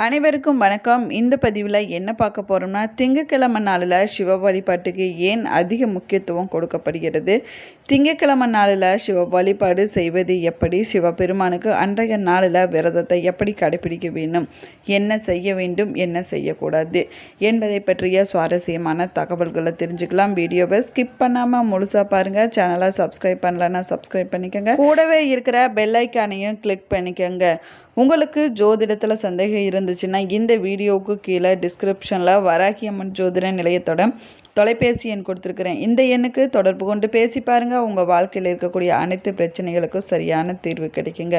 அனைவருக்கும் வணக்கம். இந்த பதிவில் என்ன பார்க்க போகிறோம்னா, திங்கட்கிழமை நாளில் சிவ வழிபாட்டுக்கு ஏன் அதிக முக்கியத்துவம் கொடுக்கப்படுகிறது, திங்கட்கிழமை நாளில் சிவ வழிபாடு செய்வது எப்படி, சிவபெருமானுக்கு அன்றைய நாளில் விரதத்தை எப்படி கடைபிடிக்க வேண்டும், என்ன செய்ய வேண்டும், என்ன செய்யக்கூடாது என்பதை பற்றிய சுவாரஸ்யமான தகவல்களை தெரிஞ்சுக்கலாம். வீடியோவை ஸ்கிப் பண்ணாமல் முழுசாக பாருங்கள். சேனலை சப்ஸ்கிரைப் பண்ணலன்னா சப்ஸ்கிரைப் பண்ணிக்கோங்க. கூடவே இருக்கிற பெல் ஐக்கானையும் கிளிக் பண்ணிக்கோங்க. உங்களுக்கு ஜோதிடத்தில் சந்தேகம் இருந்துச்சுன்னா இந்த வீடியோவுக்கு கீழே டிஸ்கிரிப்ஷனில் வராகி அம்மன் ஜோதிட நிலையத்தோட தொலைபேசி எண் கொடுத்துருக்குறேன். இந்த எண்ணுக்கு தொடர்பு கொண்டு பேசி பாருங்கள். உங்கள் வாழ்க்கையில் இருக்கக்கூடிய அனைத்து பிரச்சனைகளுக்கும் சரியான தீர்வு கிடைக்குங்க.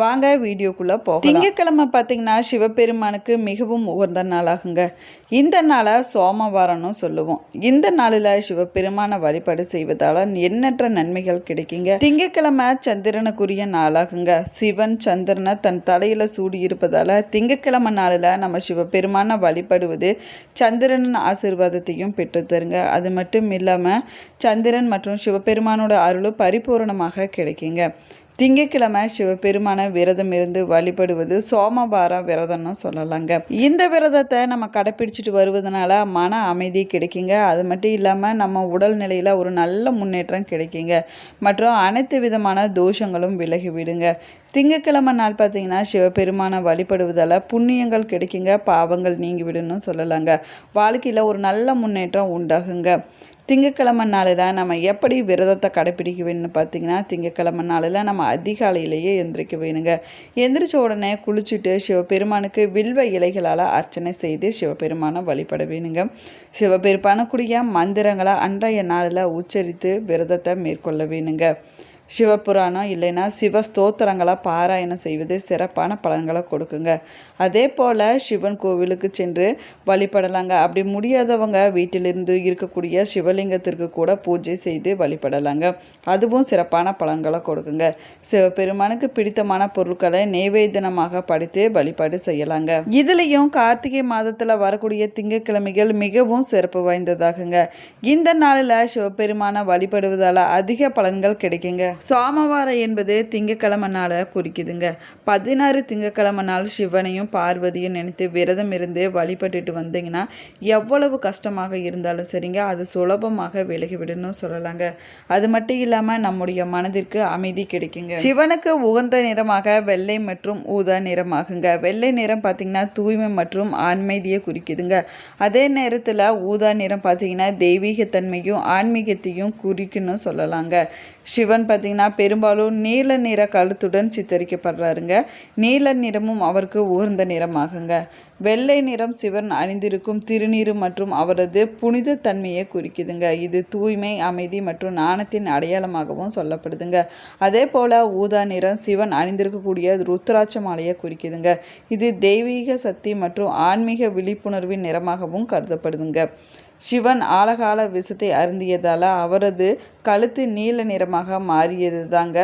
வாங்க வீடியோக்குள்ளே போகலாம். திங்கட்கிழமை பார்த்திங்கன்னா சிவபெருமானுக்கு மிகவும் உகந்த நாளாகுங்க. இந்த நாளை சோமவாரம்னு சொல்லுவோம். இந்த நாளில் சிவபெருமானை வழிபாடு செய்வதால் எண்ணற்ற நன்மைகள் கிடைக்குங்க. திங்கட்கிழமை சந்திரனுக்குரிய நாளாகுங்க. சிவன் சந்திரனை தன் தலையில் சூடி இருப்பதால் திங்கட்கிழமை நாளில் நம்ம சிவபெருமானை வழிபடுவது சந்திரனின் ஆசீர்வாதத்தையும் பெற்று தருங்க. அது மட்டும் இல்லாமல் சந்திரன் மற்றும் சிவபெருமானோட அருள் பரிபூர்ணமாக கிடைக்குங்க. திங்கட்கிழமை சிவபெருமான விரதம் இருந்து வழிபடுவது சோமவார விரதம்னு சொல்லலாங்க. இந்த விரதத்தை நம்ம கடைப்பிடிச்சிட்டு வருவதனால மன அமைதி கிடைக்குங்க. அது மட்டும் இல்லாமல் நம்ம உடல் நிலையில் ஒரு நல்ல முன்னேற்றம் கிடைக்குங்க. மற்றும் அனைத்து விதமான தோஷங்களும் விலகிவிடுங்க. திங்கட்கிழமை நாள் பார்த்திங்கன்னா சிவபெருமானை வழிபடுவதால் புண்ணியங்கள் கிடைக்குங்க, பாவங்கள் நீங்கிவிடுன்னு சொல்லலாங்க. வாழ்க்கையில் ஒரு நல்ல முன்னேற்றம் உண்டாகுங்க. திங்கட்கிழமை நாளில் நம்ம எப்படி விரதத்தை கடைப்பிடிக்க வேணும்னு பார்த்திங்கன்னா, திங்கட்கிழமை நாளில் நம்ம அதிகாலையிலேயே எந்திரிக்க வேணுங்க. எந்திரிச்ச உடனே குளிச்சுட்டு சிவபெருமானுக்கு வில்வ இலைகளால் அர்ச்சனை செய்து சிவபெருமானை வழிபட வேணுங்க. சிவபெருமானுக்குரிய மந்திரங்களை அன்றைய நாளில் உச்சரித்து விரதத்தை மேற்கொள்ள வேணுங்க. சிவபுராணம் இல்லைன்னா சிவஸ்தோத்திரங்களை பாராயணம் செய்வது சிறப்பான பலன்களை கொடுக்குங்க. அதே போல் சிவன் கோவிலுக்கு சென்று வழிபடலாங்க. அப்படி முடியாதவங்க வீட்டிலிருந்து இருக்கக்கூடிய சிவலிங்கத்திற்கு கூட பூஜை செய்து வழிபடலாங்க. அதுவும் சிறப்பான பலன்களை கொடுக்குங்க. சிவபெருமானுக்கு பிடித்தமான பொருட்களை நைவேத்தியமாக படைத்து வழிபாடு செய்யலாங்க. இதுலேயும் கார்த்திகை மாதத்தில் வரக்கூடிய திங்கட்கிழமைகள் மிகவும் சிறப்பு வாய்ந்ததாகுங்க. இந்த நாளில் சிவபெருமானை வழிபடுவதால் அதிக பலன்கள் கிடைக்குங்க. சோமவாரம் என்பது திங்கட்கிழமை நாளை குறிக்குதுங்க. 16 திங்கட்கிழமை நாள் சிவனையும் பார்வதியும் நினைத்து விரதம் இருந்து வழிபட்டுட்டு வந்தீங்கன்னா எவ்வளவு கஷ்டமாக இருந்தாலும் சரிங்க, அது சுலபமாக விலகிவிடணும் சொல்லலாங்க. அது மட்டும் இல்லாமல் நம்முடைய மனதிற்கு அமைதி கிடைக்குங்க. சிவனுக்கு உகந்த நிறமாக வெள்ளை மற்றும் ஊதா நிறமாகுங்க. வெள்ளை நிறம் பார்த்திங்கன்னா தூய்மை மற்றும் ஆன்மீதியை குறிக்குதுங்க. அதே நேரத்தில் ஊதா நிறம் பார்த்திங்கன்னா தெய்வீகத்தன்மையும் ஆன்மீகத்தையும் குறிக்கணும் சொல்லலாங்க. சிவன் பார்த்திங்கன்னா பெரும்பாலும் நீல நிற கழுத்துடன் சித்தரிக்கப்படுறாருங்க. நீல நிறமும் அவருக்கு உகந்த நிறமாகுங்க. வெள்ளை நிறம் சிவன் அணிந்திருக்கும் திருநீறு மற்றும் அவரது புனித தன்மையை குறிக்குதுங்க. இது தூய்மை, அமைதி மற்றும் ஞானத்தின் அடையாளமாகவும் சொல்லப்படுதுங்க. அதே போல் ஊதா நிறம் சிவன் அணிந்திருக்கக்கூடிய ருத்ராட்ச மாலையை குறிக்குதுங்க. இது தெய்வீக சக்தி மற்றும் ஆன்மீக விழிப்புணர்வின் நிறமாகவும் கருதப்படுதுங்க. சிவன் ஆழகால விஷத்தை அருந்தியதால் அவரது கழுத்து நீல நிறமாக மாறியது தாங்க.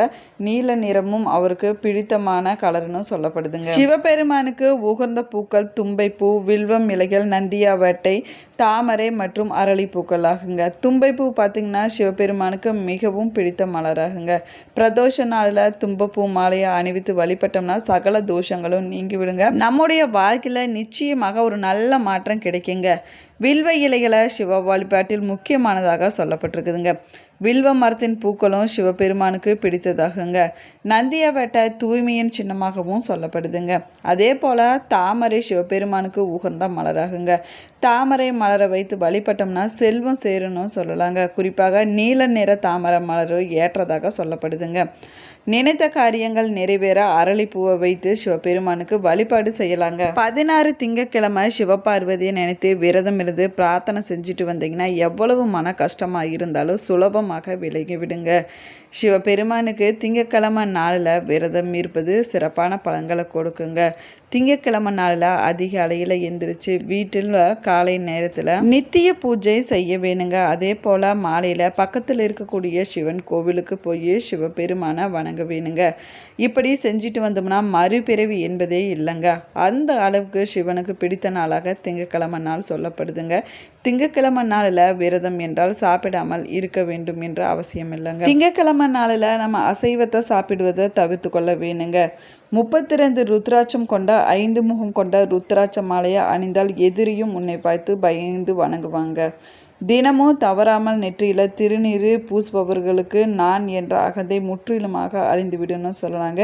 நீல நிறமும் அவருக்கு பிடித்தமான கலர்னு சொல்லப்படுதுங்க. சிவபெருமானுக்கு உகந்த பூக்கள் தும்பைப்பூ, வில்வம் இலைகள், நந்தியாவட்டை, தாமரை மற்றும் அரளிப்பூக்கள் ஆகுங்க. தும்பைப்பூ பார்த்திங்கன்னா சிவபெருமானுக்கு மிகவும் பிடித்த மலராகுங்க. பிரதோஷ நாளில் தும்பப்பூ மாலையை அணிவித்து வழிபட்டோம்னா சகல தோஷங்களும் நீங்கி விடுங்க. நம்முடைய வாழ்க்கையில் நிச்சயமாக ஒரு நல்ல மாற்றம் கிடைக்குங்க. வில்வ இலைகளை சிவ வழிபாட்டில் முக்கியமானதாக சொல்லப்பட்டிருக்குதுங்க. வில்வ மரத்தின் பூக்களும் சிவபெருமானுக்கு பிடித்ததாகுங்க. நந்தியாவட்டை தூய்மையின் சின்னமாகவும் சொல்லப்படுதுங்க. அதே போல் தாமரை சிவபெருமானுக்கு உகந்த மலராகுங்க. தாமரை மலரை வைத்து வழிபட்டோம்னா செல்வம் சேரணும் சொல்லலாங்க. குறிப்பாக நீல நிற தாமரை மலர் ஏற்றதாக சொல்லப்படுதுங்க. நினைத்த காரியங்கள் நிறைவேற அரளிப்பூவை வைத்து சிவபெருமானுக்கு வழிபாடு செய்யலாங்க. 16 திங்கட்கிழமை சிவபார்வதியை நினைத்து விரதம் இருந்து பிரார்த்தனை செஞ்சுட்டு வந்தீங்கன்னா எவ்வளவு மன கஷ்டமாக இருந்தாலும் சுலபமாக விலகி விடுங்க. சிவபெருமானுக்கு திங்கட்கிழமை நாளில் விரதம் இருப்பது சிறப்பான பலன்களை கொடுக்குங்க. திங்கட்கிழமை நாளில் அதிகாலையில் எந்திரிச்சு வீட்டில் காலை நேரத்தில் நித்திய பூஜை செய்ய வேணுங்க. அதே போல் மாலையில் பக்கத்தில் இருக்கக்கூடிய சிவன் கோவிலுக்கு போய் சிவபெருமானை வணங்க வேணுங்க. இப்படி செஞ்சுட்டு வந்தோம்னா மறுபிறவி என்பதே இல்லைங்க. அந்த அளவுக்கு சிவனுக்கு பிடித்த நாளாக திங்கட்கிழமை நாள் சொல்லப்படுதுங்க. திங்கட்கிழமை நாளில் விரதம் என்றால் சாப்பிடாமல் இருக்க வேண்டும் என்ற அவசியம் இல்லைங்க. திங்கட்கிழமை திங்கக்கிழமை நாளில் நம்ம அசைவத்தை சாப்பிடுவதை தவிர்த்து கொள்ள வேணுங்க. 32 ருத்ராட்சம் கொண்ட 5 முகம் கொண்ட ருத்ராட்ச மாலையை அணிந்தால் எதிரியும் உன்னை பார்த்து பயந்து வணங்குவாங்க. தினமும் தவறாமல் நெற்றியில் திருநீறு பூசுபவர்களுக்கு நான் என்ற அகந்தை முற்றிலுமாக அழிந்துவிடும்னு சொல்லலாங்க.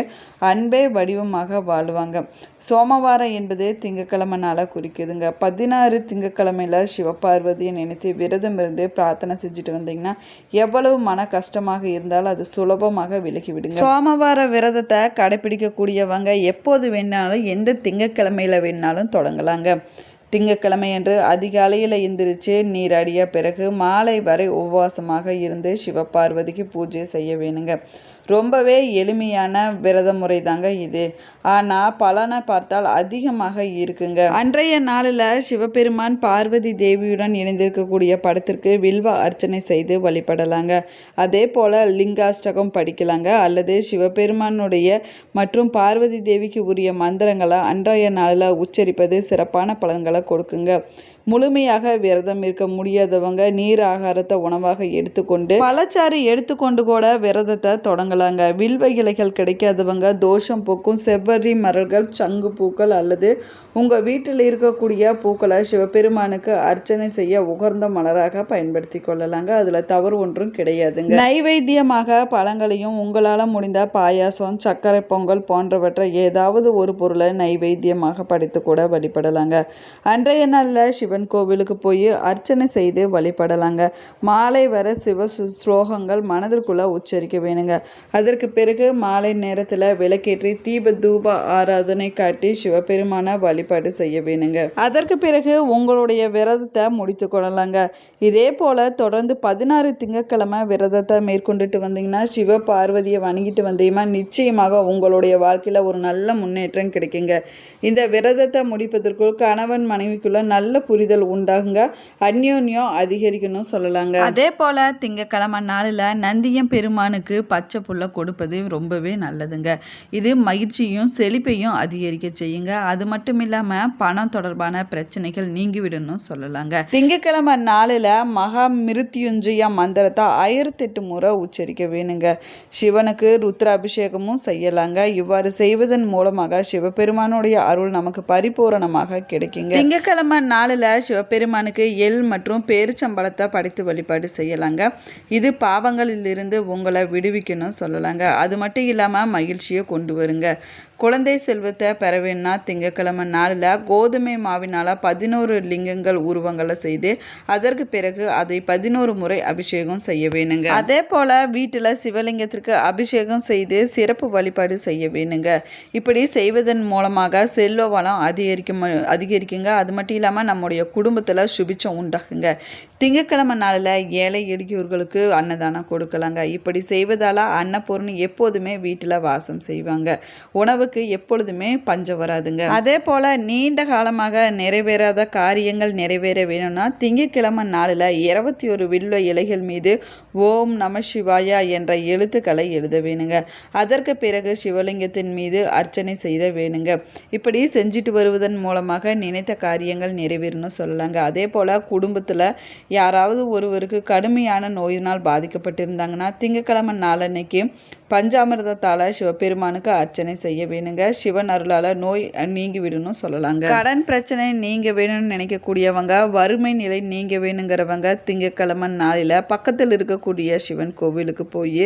அன்பே வடிவமாக வாழுவாங்க. சோமவாரம் என்பது திங்கக்கிழமை நாளாக குறிக்குதுங்க. 16 திங்கக்கிழமையில் சிவபார்வதியை நினைத்து விரதம் இருந்து பிரார்த்தனை செஞ்சுட்டு வந்தீங்கன்னா எவ்வளவு மன கஷ்டமாக இருந்தாலும் அது சுலபமாக விலகிவிடுங்க. சோமவார விரதத்தை கடைபிடிக்கக்கூடியவங்க எப்போது வேணாலும் எந்த திங்கக்கிழமையில் வேணாலும் தொடங்கலாங்க. திங்கக்கிழமை அன்று அதிகாலையில் எந்திரிச்சு நீராடிய பிறகு மாலை வரை உபவாசமாக இருந்து சிவபார்வதிக்கு பூஜை செய்ய வேணுங்க. ரொம்பவே எளிமையான விரத முறை தாங்க இது. ஆனால் பலனை பார்த்தால் அதிகமாக இருக்குங்க. அன்றைய நாளில் சிவபெருமான் பார்வதி தேவியுடன் இணைந்திருக்கக்கூடிய படத்திற்கு வில்வ அர்ச்சனை செய்து வழிபடலாங்க. அதே போல் லிங்காஷ்டகம் படிக்கலாங்க. அல்லது சிவபெருமானுடைய மற்றும் பார்வதி தேவிக்கு உரிய மந்திரங்களை அன்றைய நாளில் உச்சரிப்பது சிறப்பான பலன்களை கொடுக்குங்க. முழுமையாக விரதம் இருக்க முடியாதவங்க நீர் ஆகாரத்தை உணவாக எடுத்துக்கொண்டு பழச்சாறு எடுத்துக்கொண்டு கூட விரதத்தை தொடங்கலாங்க. வில்வ இலைகள் கிடைக்காதவங்க தோஷம் போக்கும் செவ்வரி மலர்கள், சங்கு பூக்கள் அல்லது உங்கள் வீட்டில் இருக்கக்கூடிய பூக்களை சிவபெருமானுக்கு அர்ச்சனை செய்ய உகர்ந்த மலராக பயன்படுத்தி கொள்ளலாங்க. அதில் தவறு ஒன்றும் கிடையாதுங்க. நைவேத்தியமாக பழங்களையும் உங்களால் முடிந்த பாயாசம், சர்க்கரை பொங்கல் போன்றவற்றை ஏதாவது ஒரு பொருளை நைவேத்தியமாக படைத்து கூட வழிபடலாங்க. அன்றைய நாளில் சிவன் கோவிலுக்கு போய் அர்ச்சனை செய்து வழிபடலாங்க. மாலை வர சிவ ஸ்லோகங்கள் மனதிற்குள்ள உச்சரிக்க வேணுங்க. அதற்கு பிறகு மாலை நேரத்தில் விளக்கேற்றி தீப தூப ஆராதனை காட்டி சிவபெருமான வழிபாடு செய்ய வேணுங்க. அதற்கு பிறகு உங்களுடைய விரதத்தை முடித்து கொள்ளலாங்க. இதே போல் தொடர்ந்து 16 திங்கட்கிழமை விரதத்தை மேற்கொண்டுட்டு வந்தீங்கன்னா சிவ பார்வதியை வணங்கிட்டு வந்தீங்கன்னா நிச்சயமாக உங்களுடைய வாழ்க்கையில் ஒரு நல்ல முன்னேற்றம் கிடைக்குங்க. இந்த விரதத்தை முடிப்பதற்குள் கணவன் மனைவிக்குள்ள நல்ல புரிதல் உண்டாகுங்க. அந்யோன்யம் அதிகரிக்கணும் சொல்லலாங்க. அதே போல் திங்கக்கிழமை நாளில் நந்தியம் பெருமானுக்கு பச்சை புல்லை கொடுப்பது ரொம்பவே நல்லதுங்க. இது மகிழ்ச்சியும் செழிப்பையும் அதிகரிக்க செய்யுங்க. அது மட்டும் இல்லாமல் பணம் தொடர்பான பிரச்சனைகள் நீங்கிவிடணும் சொல்லலாங்க. திங்கக்கிழமை நாளில் மகா மிருத்யுஞ்சய மந்திரத்தை 1008 முறை உச்சரிக்க வேணுங்க. சிவனுக்கு ருத்ராபிஷேகமும் செய்யலாங்க. இவ்வாறு செய்வதன் மூலமாக சிவபெருமானுடைய அருள் நமக்கு பரிபூரணமாக கிடைக்குங்க. திங்கக்கிழமை நாளில் சிவபெருமானுக்கு எள் மற்றும் பேரிச்சம்பழத்தை படைத்து வழிபாடு செய்யலாங்க. இது பாவங்களிலிருந்து உங்களை விடுவிக்கணும் சொல்லலாங்க. அது மட்டும் இல்லாமல் மகிழ்ச்சியை கொண்டு வருங்க. குழந்தை செல்வத்தை பெற வேணும்னா திங்கக்கிழமை நாளில் கோதுமை மாவினால் 11 லிங்கங்கள் உருவங்களை செய்து அதற்கு பிறகு அதை 11 முறை அபிஷேகம் செய்ய வேணுங்க. அதே போல் வீட்டில் சிவலிங்கத்திற்கு அபிஷேகம் செய்து சிறப்பு வழிபாடு செய்ய வேணுங்க. இப்படி செய்வதன் மூலமாக செல்வ வளம் அதிகரிக்குங்க. அது மட்டும் இல்லாமல் நம்முடைய குடும்பத்தில் சுபிச்சம் உண்டாகுங்க. திங்கக்கிழமை நாளில் ஏழை எளியோர்களுக்கு அன்னதானம் கொடுக்கலாங்க. இப்படி செய்வதால் அன்னபூர்ணி எப்போதுமே வீட்டில் வாசம் செய்வாங்க. உணவுக்கு எப்பொழுதுமே பஞ்சம் வராதுங்க. அதே போல் நீண்ட காலமாக நிறைவேறாத காரியங்கள் நிறைவேற வேணும்னா திங்கக்கிழமை நாளில் 21 வில்வ இலைகள் மீது ஓம் நம சிவாயா என்ற எழுத்துக்களை எழுத வேணுங்க. அதற்கு பிறகு சிவலிங்கத்தின் மீது அர்ச்சனை செய்த வேணுங்க. இப்படி செஞ்சுட்டு வருவதன் மூலமாக நினைத்த காரியங்கள் நிறைவேறணும் சொல்லலாங்க. அதே போல் குடும்பத்தில் யாராவது ஒருவருக்கு கடுமையான நோயினால் பாதிக்கப்பட்டிருந்தாங்கன்னா திங்கக்கிழமை நாளன்னைக்கு பஞ்சாமிர்தத்தால் சிவபெருமானுக்கு அர்ச்சனை செய்ய வேணுங்க. சிவன் அருளால் நோய் நீங்கி விடணும் சொல்லலாங்க. கடன் பிரச்சனை நீங்க வேணும்னு நினைக்கக்கூடியவங்க, வறுமை நிலை நீங்க வேணுங்கிறவங்க திங்கக்கிழமை நாளில் பக்கத்தில் இருக்கக்கூடிய சிவன் கோவிலுக்கு போய்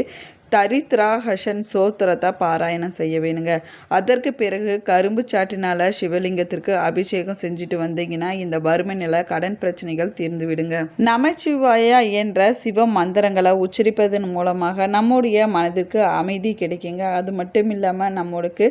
தரித்ராஹசன் சோத்திரத்தை பாராயணம் செய்ய வேணுங்க. அதற்கு பிறகு கரும்பு சாட்டினால் சிவலிங்கத்திற்கு அபிஷேகம் செஞ்சுட்டு வந்தீங்கன்னா இந்த வறுமை நிலை கடன் பிரச்சனைகள் தீர்ந்து விடுங்க. நமச்சிவாயா என்ற சிவ மந்திரங்களை உச்சரிப்பதன் மூலமாக நம்முடைய மனதிற்கு அமைதி கிடைக்குங்க. அது மட்டும் இல்லாமல் நம்மளுக்கு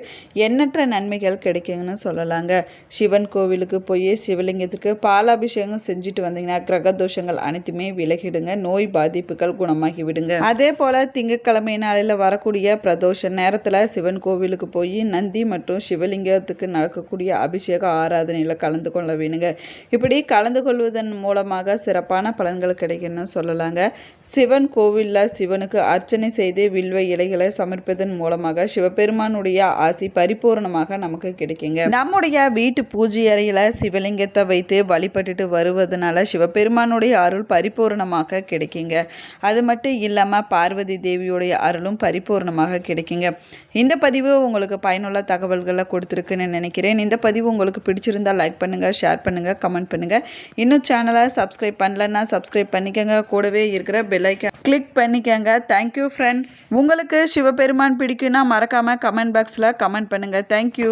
எண்ணற்ற நன்மைகள் கிடைக்குங்கன்னு சொல்லலாங்க. சிவன் கோவிலுக்கு போய் சிவலிங்கத்திற்கு பாலாபிஷேகம் செஞ்சுட்டு வந்தீங்கன்னா கிரக தோஷங்கள் அனைத்துமே விலகிடுங்க. நோய் பாதிப்புகள் குணமாகி விடுங்க. அதே போல் திங்கக்கிழமை நாளில் வரக்கூடிய பிரதோஷ நேரத்தில் சிவன் கோவிலுக்கு போய் நந்தி மற்றும் சிவலிங்கத்துக்கு நடக்கக்கூடிய அபிஷேக ஆராதனையில் கலந்து கொள்ள வேணுங்க. இப்படி கலந்து கொள்வதன் மூலமாக சிறப்பான பலன்கள் கிடைக்குன்னு சொல்லலாங்க. சிவன் கோவிலில் சிவனுக்கு அர்ச்சனை செய்து வில்வ இலைகளை சமர்ப்பதன் மூலமாக சிவபெருமானுடைய ஆசி பரிபூர்ணமாக நமக்கு கிடைக்குங்க. நம்முடைய வீட்டு பூஜை அறையில் சிவலிங்கத்தை வைத்து வழிபட்டுட்டு வருவதனால சிவபெருமானுடைய அருள் பரிபூர்ணமாக கிடைக்குங்க. அது மட்டும் இல்லாமல் பார்வதி தேவியோடைய அருளும் பரிபூர்ணமாக கிடைக்குங்க. இந்த பதிவு உங்களுக்கு பயனுள்ள தகவல்களை கொடுத்துருக்குன்னு நினைக்கிறேன். இந்த பதிவு உங்களுக்கு பிடிச்சிருந்தால் லைக் பண்ணுங்கள், ஷேர் பண்ணுங்கள், கமெண்ட் பண்ணுங்கள். இன்னும் சேனலை சப்ஸ்கிரைப் பண்ணலன்னா சப்ஸ்கிரைப் பண்ணிக்கோங்க. கூடவே இருக்கிற பெல் ஐக்கான் கிளிக் பண்ணிக்கோங்க. Thank you friends. உங்களுக்கு சிவபெருமான் பிடிக்குன்னா மறக்காமல் கமெண்ட் பாக்ஸில் கமெண்ட் பண்ணுங்கள். தேங்க்யூ.